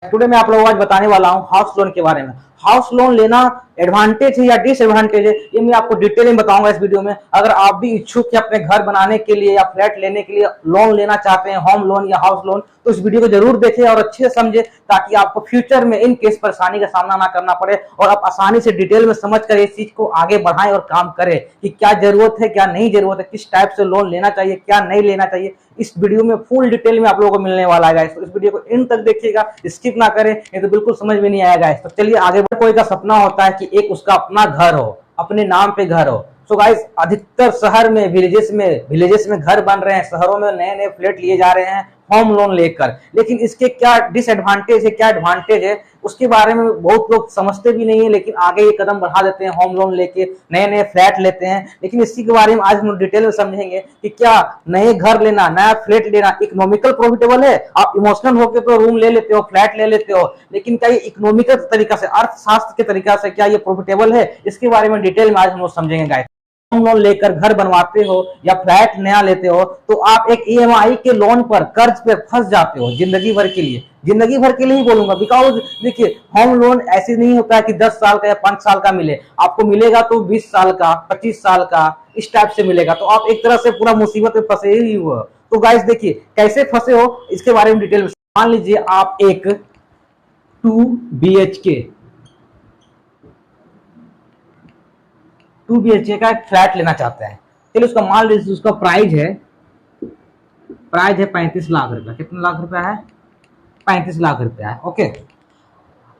Today मैं आप लोगों को आज बताने वाला हूँ हाउस लोन के बारे में। हाउस लोन लेना एडवांटेज है या डिसएडवांटेज है, ये मैं आपको डिटेल में बताऊंगा इस वीडियो में। अगर आप भी इच्छुक है अपने घर बनाने के लिए या फ्लैट लेने के लिए लोन लेना चाहते हैं, होम लोन या हाउस लोन, तो इस वीडियो को जरूर देखें और अच्छे से समझे, ताकि आपको फ्यूचर में इन केस परेशानी का सामना ना करना पड़े और आप आसानी से डिटेल में समझ कर इस चीज को आगे बढ़ाएं और काम करें कि क्या जरूरत है, क्या नहीं जरूरत है, किस टाइप से लोन लेना चाहिए, क्या नहीं लेना चाहिए। इस वीडियो में फुल डिटेल में आप लोगों को मिलने वाला है। तो इस वीडियो को इन तक देखिएगा, स्किप ना करें, नहीं तो बिल्कुल समझ में नहीं आएगा। तो चलिए आगे बढ़। कोई का सपना होता है कि एक उसका अपना घर हो, अपने नाम पे घर हो। सो गाइस, अधिकतर शहर में विलेजेस में घर बन रहे हैं, शहरों में नए नए फ्लैट लिए जा रहे हैं होम लोन लेकर। लेकिन इसके क्या डिसएडवांटेज है, क्या एडवांटेज है, उसके बारे में बहुत लोग समझते भी नहीं है, लेकिन आगे ये कदम बढ़ा देते हैं, होम लोन लेके नए नए फ्लैट लेते हैं। लेकिन इसी के बारे में आज हम डिटेल में समझेंगे कि क्या नए घर लेना, नया फ्लैट लेना इकोनॉमिकल प्रॉफिटेबल है। आप इमोशनल होकर तो रूम ले लेते हो, फ्लैट ले लेते हो, लेकिन क्या ये इकोनॉमिकल तरीका से, अर्थशास्त्र के तरीका से क्या ये प्रॉफिटेबल है, इसके बारे में डिटेल में आज हम लोग समझेंगे गाइस। होम लोन लेकर घर बनवाते हो या फ्लैट नया लेते हो, तो आप एक ईएमआई के लोन पर, कर्ज पे फंस जाते हो जिंदगी भर के लिए। जिंदगी भर के लिए ही बोलूंगा, बिकॉज देखिए, होम लोन ऐसे नहीं होता है कि 10 साल का या 5 साल का मिले। आपको मिलेगा तो 20 साल का, 25 साल का, इस टाइप से मिलेगा। तो आप एक तरह से पूरा मुसीबत में फंसे ही हो। तो गाइस देखिए, कैसे फंसे हो इसके बारे में डिटेल में। मान लीजिए आप एक 2 BHK का एक फ्लैट लेना चाहते हैं। चलिए उसका मान लीजिए, उसका प्राइस है 35 लाख रुपया। कितना लाख रुपया है? 35 लाख रुपया है। ओके,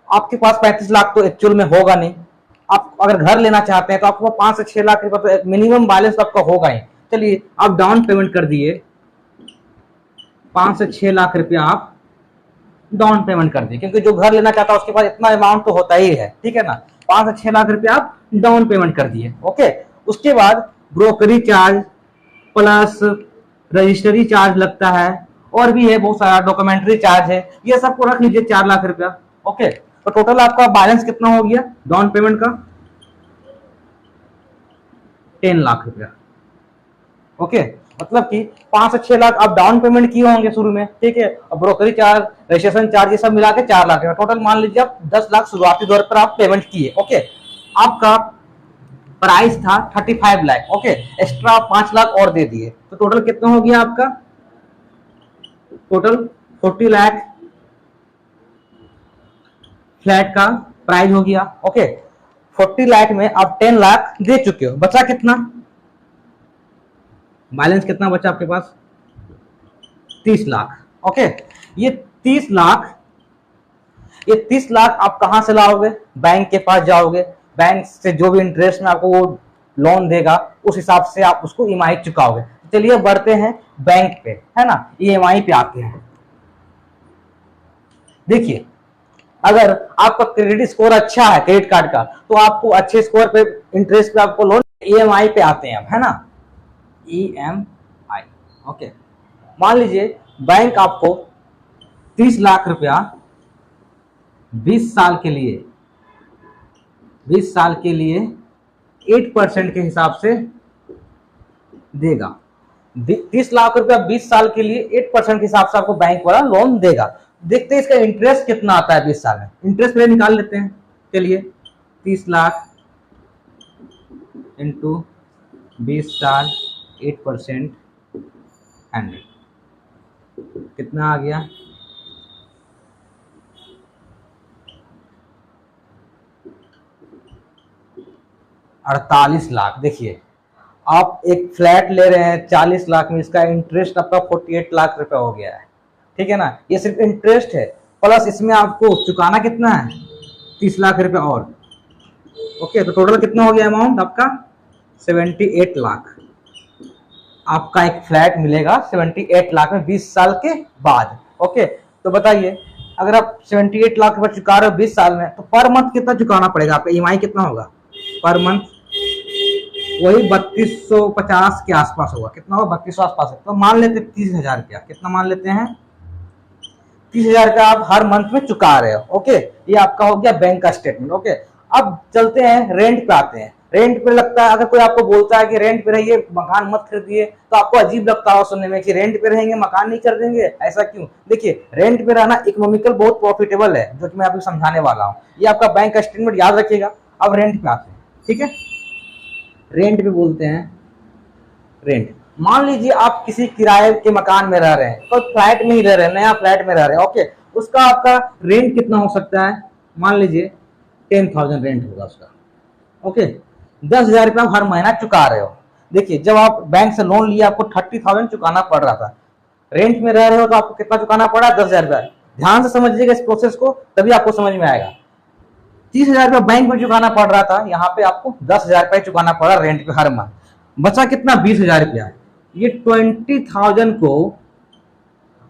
आपके पास 35 लाख तो एक्चुअल में होगा नहीं। आप अगर घर लेना चाहते हैं तो आपको 5 से 6 लाख रुपया तो मिनिमम बैलेंस तो आपका होगा ही। चलिए आप डाउन पेमेंट कर दिए, 5 से 6 लाख रुपया आप डाउन पेमेंट कर दिए, क्योंकि जो घर लेना चाहता है उसके पास इतना अमाउंट तो होता ही है, ठीक है ना। 5 से 6 लाख रुपया आप डाउन पेमेंट कर दिए। ओके, उसके बाद ब्रोकरी चार्ज प्लस रजिस्ट्री चार्ज लगता है, और भी है बहुत सारा, डॉक्यूमेंट्री चार्ज है, ये सबको रख लीजिए 4 लाख रुपया। ओके, तो टोटल आपका बैलेंस कितना हो गया डाउन पेमेंट का? 10 लाख रुपया। ओके, मतलब कि 5 से 6 लाख आप डाउन पेमेंट किए होंगे शुरू में, ठीक है। और ब्रोकरी चार्ज, रजिस्ट्रेशन चार्ज, ये सब मिला के 4 लाख, टोटल मान लीजिए आप 10 लाख शुरुआती दौर पर आप पेमेंट किए। ओके, आपका प्राइस था 35 लाख। ओके, एक्स्ट्रा 5 लाख और दे दिए, तो टोटल कितना हो गया आपका? टोटल 40 लाख फ्लैट का प्राइस हो गया। ओके, 40 लाख में आप 10 लाख दे चुके हो, बचा कितना? बैलेंस कितना बचा आपके पास? 30 लाख। ओके, ये 30 लाख आप कहां से लाओगे? बैंक के पास जाओगे, बैंक से जो भी इंटरेस्ट में आपको वो लोन देगा उस हिसाब से आप उसको ईएमआई चुकाओगे। चलिए बढ़ते हैं बैंक पे, है ना, ईएमआई पे आते हैं। देखिए, अगर आपका क्रेडिट स्कोर अच्छा है क्रेडिट कार्ड का, तो आपको अच्छे स्कोर पे, इंटरेस्ट पे आपको लोन ईएमआई पे आते हैं, है ना, ईएमआई। ओके, मान लीजिए बैंक आपको 30 लाख रुपया 20 साल के लिए 8% के हिसाब से देगा। 30 लाख रुपया 20 साल के लिए 8% के हिसाब से आपको बैंक वाला लोन देगा। देखते हैं इसका इंटरेस्ट कितना आता है 20 साल में। इंटरेस्ट पहले निकाल लेते हैं। चलिए 30 लाख इंटू 20 साल 8%, 100 कितना आ गया? 48 लाख। देखिए, आप एक फ्लैट ले रहे हैं 40 लाख में, इसका इंटरेस्ट आपका 48 लाख रुपया हो गया है, ठीक है ना। ये सिर्फ इंटरेस्ट है, प्लस इसमें आपको चुकाना कितना है? 30 लाख रुपया और। ओके, तो टोटल कितना हो गया अमाउंट आपका? 78 लाख। आपका एक फ्लैट मिलेगा 78 लाख में 20 साल के बाद। ओके, तो बताइए, अगर आप 78 लाख रुपए चुका रहे हो 20 साल में, तो पर मंथ कितना चुकाना पड़ेगा आपका? ईएमआई कितना होगा पर मंथ? वही 3250 के आसपास होगा। कितना होगा? 3200 आसपास है। तो मान लेते 30,000 रुपया। कितना मान लेते हैं? 30,000 का आप हर मंथ में चुका रहे हो। ओके, ये आपका हो गया बैंक का स्टेटमेंट। ओके, अब चलते हैं रेंट पे आते हैं। रेंट पे लगता है, अगर कोई आपको बोलता है कि रेंट पे रहिए मकान मत खरीदिए, तो आपको अजीब लगता है सुनने में कि रेंट पे रहेंगे मकान नहीं खरीदेंगे, ऐसा क्यों? देखिए, रेंट पे रहना इकोनॉमिकल बहुत प्रॉफिटेबल है, जो कि मैं आपको समझाने वाला हूँ। ये आपका बैंक का स्टेटमेंट याद रखिएगा। अब रेंट पे आते हैं, ठीक है। रेंट पे बोलते हैं, रेंट। मान लीजिए आप किसी किराए के मकान में रह रहे हैं, तो फ्लैट में ही रह रहे हैं, नया फ्लैट में रह रहे हैं, ओके। उसका आपका रेंट कितना हो सकता है? मान लीजिए 10,000 रेंट होगा उसका, ओके। 10,000 रुपया हर महीना चुका रहे हो। देखिए, जब आप बैंक से लोन लिया आपको 30,000 चुकाना पड़ रहा था, रेंट में रह रहे हो तो आपको कितना चुकाना पड़ा? 10,000 रुपया। ध्यान से समझिएगा इस प्रोसेस को, तभी आपको समझ में आएगा। 30,000 रुपया बैंक में चुकाना पड़ रहा था, यहाँ पे आपको 10,000 रुपया चुकाना पड़ा रेंट पे हर माह। बचा कितना? 20,000 रुपया। ये 20,000 को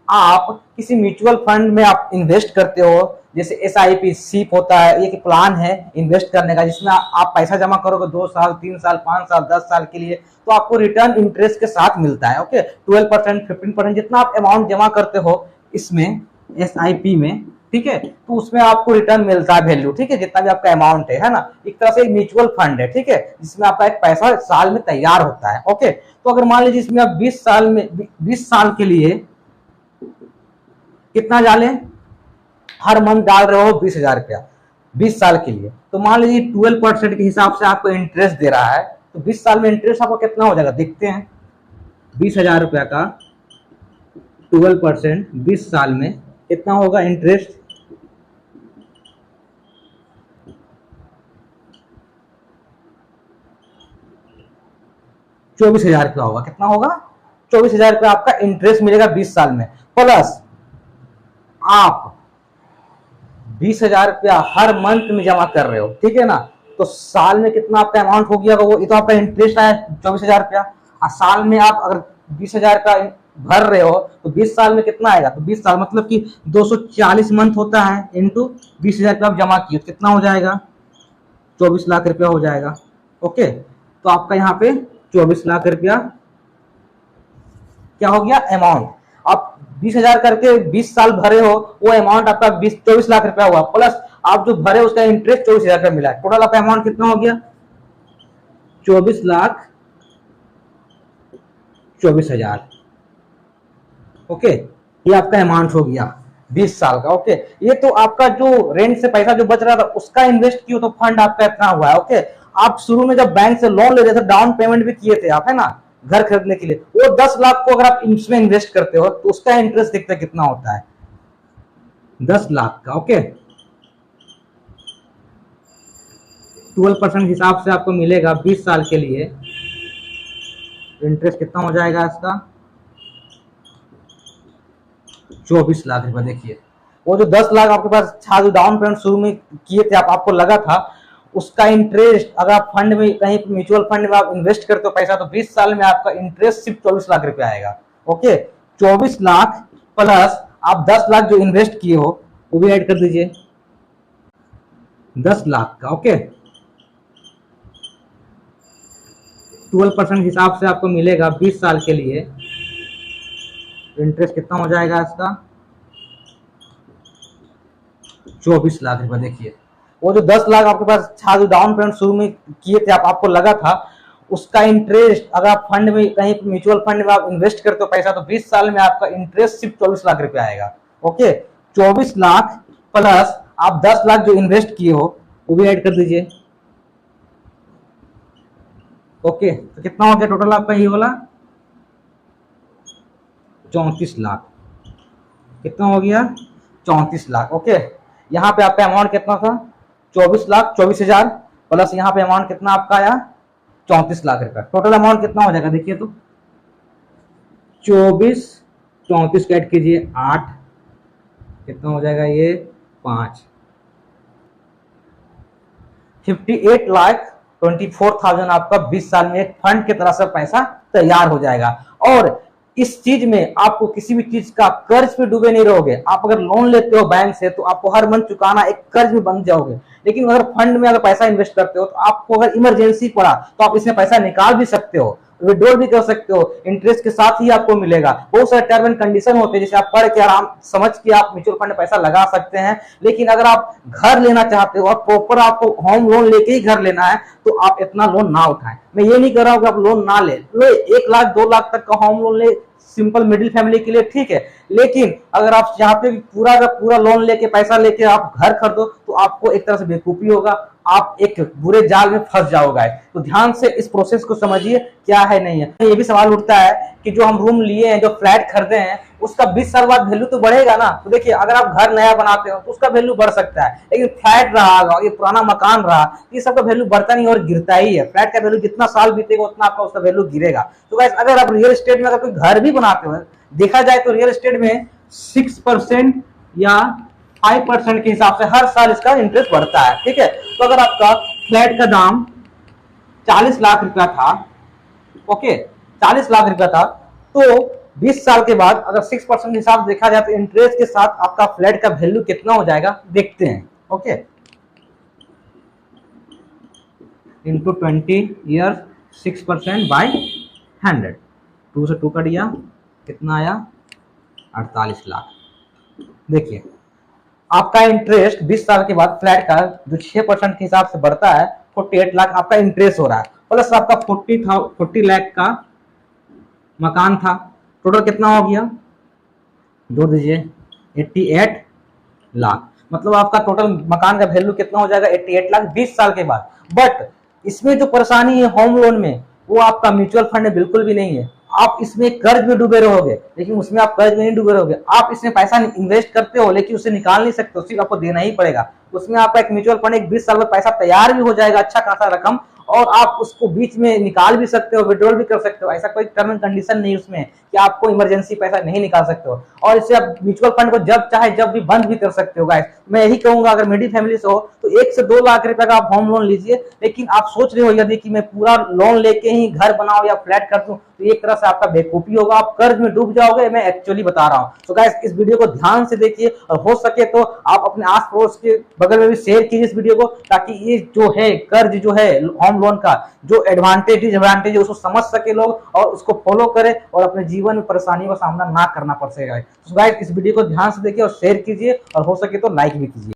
आप किसी म्यूचुअल फंड में आप इन्वेस्ट करते हो, जैसे SIP सीप होता है, एक प्लान है इन्वेस्ट करने का, जिसमें आप पैसा जमा करोगे 2 साल 3 साल 5 साल 10 साल के लिए, तो आपको रिटर्न इंटरेस्ट के साथ मिलता है, ओके। 12% 15% जितना आप अमाउंट जमा करते हो इसमें SIP में, ठीक है, तो उसमें आपको रिटर्न मिलता है वैल्यू, ठीक है, जितना भी आपका अमाउंट है ना। एक तरह से एक म्यूचुअल फंड है, ठीक है, जिसमें आपका एक पैसा साल में तैयार होता है, ओके। तो अगर मान लीजिए इसमें आप 20 साल के लिए कितना डालें? हर मंथ डाल रहे हो 20,000 रुपया 20 साल के लिए, तो मान लीजिए 12% के हिसाब से आपको इंटरेस्ट दे रहा है, तो 20 साल में इंटरेस्ट आपको कितना हो जाएगा देखते हैं। 20,000 रुपया का 12% 20 साल में कितना होगा इंटरेस्ट? 24,000 रुपया होगा। कितना होगा? 24,000 रुपया आपका इंटरेस्ट मिलेगा 20 साल में, प्लस आप 20,000 रुपया हर मंथ में जमा कर रहे हो, ठीक है ना। तो साल में कितना आपका अमाउंट हो गया? वो ये तो आपका इंटरेस्ट आया 24,000 रुपया, और साल में आप अगर 20,000 का भर रहे हो तो 20 साल में कितना आएगा? तो 20 साल मतलब कि 240 मंथ होता है, इंटू 20,000 रुपया आप जमा किए तो कितना हो जाएगा? 24 लाख रुपया हो जाएगा, ओके। तो आपका यहाँ पे 24 लाख रुपया क्या हो गया? अमाउंट। आप 20,000 करके 20 साल भरे हो, वो अमाउंट आपका 24 लाख रुपया हुआ, प्लस आप जो भरे उसका इंटरेस्ट 24,000 रुपया मिला, टोटल आपका अमाउंट कितना हो गया? 24,24,000, ओके। ये आपका अमाउंट हो गया 20 साल का, ओके। ये तो आपका जो रेंट से पैसा जो बच रहा था उसका इन्वेस्ट किया, तो फंड आपका इतना हुआ है, ओके। आप शुरू में जब बैंक से लोन ले रहे थे, डाउन पेमेंट भी किए थे आप, है ना, घर खरीदने के लिए, वो 10 लाख को अगर आप इसमें इन्वेस्ट करते हो तो उसका इंटरेस्ट देखते कितना होता है? 10 लाख का, ओके। 12% हिसाब से आपको मिलेगा 20 साल के लिए, इंटरेस्ट कितना हो जाएगा इसका? 24 लाख रुपए। देखिए, वो जो 10 लाख आपके पास था, जो डाउन पेमेंट शुरू में किए थे आपको लगा था, उसका इंटरेस्ट अगर आप फंड में कहीं म्यूचुअल फंड में आप इन्वेस्ट करते हो पैसा, तो 20 साल में आपका इंटरेस्ट सिर्फ 24 लाख रुपया आएगा, ओके। 24 लाख प्लस आप 10 लाख जो इन्वेस्ट किए हो वो भी ऐड कर दीजिए, 10 लाख का, ओके। 12% हिसाब से आपको मिलेगा 20 साल के लिए, इंटरेस्ट कितना हो जाएगा इसका? 24 लाख रुपए। देखिए, वो जो 10 लाख आपके पास था, जो डाउन पेमेंट शुरू में किए थे आपको लगा था, उसका इंटरेस्ट अगर आप फंड में कहीं म्यूचुअल फंड में आप इन्वेस्ट करते हो पैसा, तो 20 साल में आपका इंटरेस्ट सिर्फ 24 लाख रुपया आएगा, ओके। 24 लाख प्लस आप 10 लाख जो इन्वेस्ट किए हो वो भी ऐड कर दीजिए, ओके। तो कितना हो गया टोटल आपका ये वाला? 34 लाख। कितना हो गया? 34 लाख, ओके। यहाँ पे आपका अमाउंट कितना था? 24 लाख 24,000, प्लस यहाँ पे अमाउंट कितना आपका आया? 34 लाख रुपया। टोटल अमाउंट कितना हो जाएगा देखिए तो? 24 34 ऐड कीजिए 8, कितना हो जाएगा ये? 5, 58,24,000 आपका 20 साल में एक फंड की तरह से पैसा तैयार हो जाएगा। और इस चीज में आपको किसी भी चीज का कर्ज पे डूबे नहीं रहोगे। आप अगर लोन लेते हो बैंक से तो आपको हर मंथ चुकाना एक कर्ज में बन जाओगे, लेकिन अगर फंड में अगर पैसा इन्वेस्ट करते हो तो आपको अगर इमरजेंसी पड़ा तो आप इसमें पैसा निकाल भी सकते हो। विड्रॉल भी कर सकते हो, इंटरेस्ट के साथ ही आपको मिलेगा। बहुत सारे टर्म एंड कंडीशन होते हैं जिसे आप पढ़ के आराम समझ के आप म्यूचुअल फंड में पैसा लगा सकते हैं। लेकिन अगर आप घर लेना चाहते हो और प्रॉपर आपको होम लोन लेके ही घर लेना है तो आप इतना लोन ना उठाएं। मैं ये नहीं कर रहा हूं कि आप लोन ना ले, 1 लाख 2 लाख तक का होम लोन ले, सिंपल मिडिल फैमिली के लिए ठीक है। लेकिन अगर आप चाहते हो कि पूरा का पूरा लोन लेके पैसा लेके आप घर खरीदो तो आपको एक तरह से बेवकूफी होगा, आप एक बुरे जाल में फंस जाओगे। तो ध्यान से इस प्रोसेस को समझिए क्या है नहीं है। ये भी सवाल उठता है कि जो हम रूम लिए हैं, जो फ्लैट खरीदे हैं, उसका 20 साल बाद वैल्यू तो बढ़ेगा ना। तो देखिए, अगर आप घर नया बनाते हो तो उसका वैल्यू बढ़ सकता है, लेकिन फ्लैट रहा, ये पुराना मकान रहा, ये सब का वैल्यू बढ़ता नहीं और गिरता ही है। फ्लैट का वैल्यू जितना साल बीतेगा उतना आपका उसका वैल्यू गिरेगा। तो गाइस, अगर आप रियल एस्टेट में अगर कोई घर भी बनाते हो, देखा जाए तो रियल एस्टेट में 6% या 5% के हिसाब से हर साल इसका इंटरेस्ट बढ़ता है, ठीक है। तो अगर आपका फ्लैट का दाम 40 लाख रुपया था, ओके, 40 लाख रुपया था, तो 20 साल के बाद अगर 6% के हिसाब से देखा जाए तो इंटरेस्ट के साथ आपका फ्लैट का वैल्यू कितना हो जाएगा देखते हैं। ओके, इंटू 20 ईयर 6% बाई 100, 2 से 2 कट गया, कितना आया 48 लाख। देखिए, आपका इंटरेस्ट 20 साल के बाद फ्लैट का जो 6% के हिसाब से बढ़ता है 48 लाख आपका इंटरेस्ट हो रहा है, प्लस आपका 40 लाख का मकान था। टोटल कितना हो गया, जोड़ दीजिए 88 लाख। मतलब आपका टोटल मकान का वैल्यू कितना हो जाएगा 88 लाख 20 साल के बाद। बट इसमें जो परेशानी है होम लोन में, वो आपका म्यूचुअल फंड में बिल्कुल भी नहीं है। आप इसमें कर्ज में डूबे रहोगे, लेकिन उसमें आप कर्ज में नहीं डूबे रहोगे। आप इसमें पैसा इन्वेस्ट करते हो लेकिन उसे निकाल नहीं सकते हो, सिर्फ आपको देना ही पड़ेगा। उसमें आपका एक म्यूचुअल फंड एक 20 साल में पैसा तैयार भी हो जाएगा, अच्छा खासा रकम, और आप उसको बीच में निकाल भी सकते हो, विड्रॉल भी कर सकते हो। ऐसा कोई टर्म एंड कंडीशन नहीं उसमें कि आपको इमरजेंसी पैसा नहीं निकाल सकते हो। और इससे आप म्यूचुअल फंड को जब चाहे जब भी बंद भी कर सकते हो। गाइस, मैं यही कहूंगा, अगर मिडिल फैमिली से हो तो 1 से 2 लाख रुपए का आप होम लोन लीजिए। लेकिन आप सोच रहे हो यदि कि मैं पूरा लोन लेके ही घर बनाऊं या फ्लैट कर दूं, तो एक तरह से आपका बेवकूफी होगा, आप कर्ज में डूब जाओगे। मैं एक्चुअली बता रहा हूं। तो गाइस, इस वीडियो को ध्यान से देखिए और हो सके तो आप अपने आस पड़ोस के बगल में भी शेयर कीजिए इस वीडियो को, ताकि ये जो है कर्ज जो है होम लोन का जो एडवांटेज डिसएडवांटेज है उसको समझ सके लोग और उसको फॉलो करें और अपने जीवन में परेशानियों का सामना ना करना पड़ सके। तो गाइस, इस वीडियो को ध्यान से देखिए और शेयर कीजिए और हो सके तो लाइक भी कीजिए।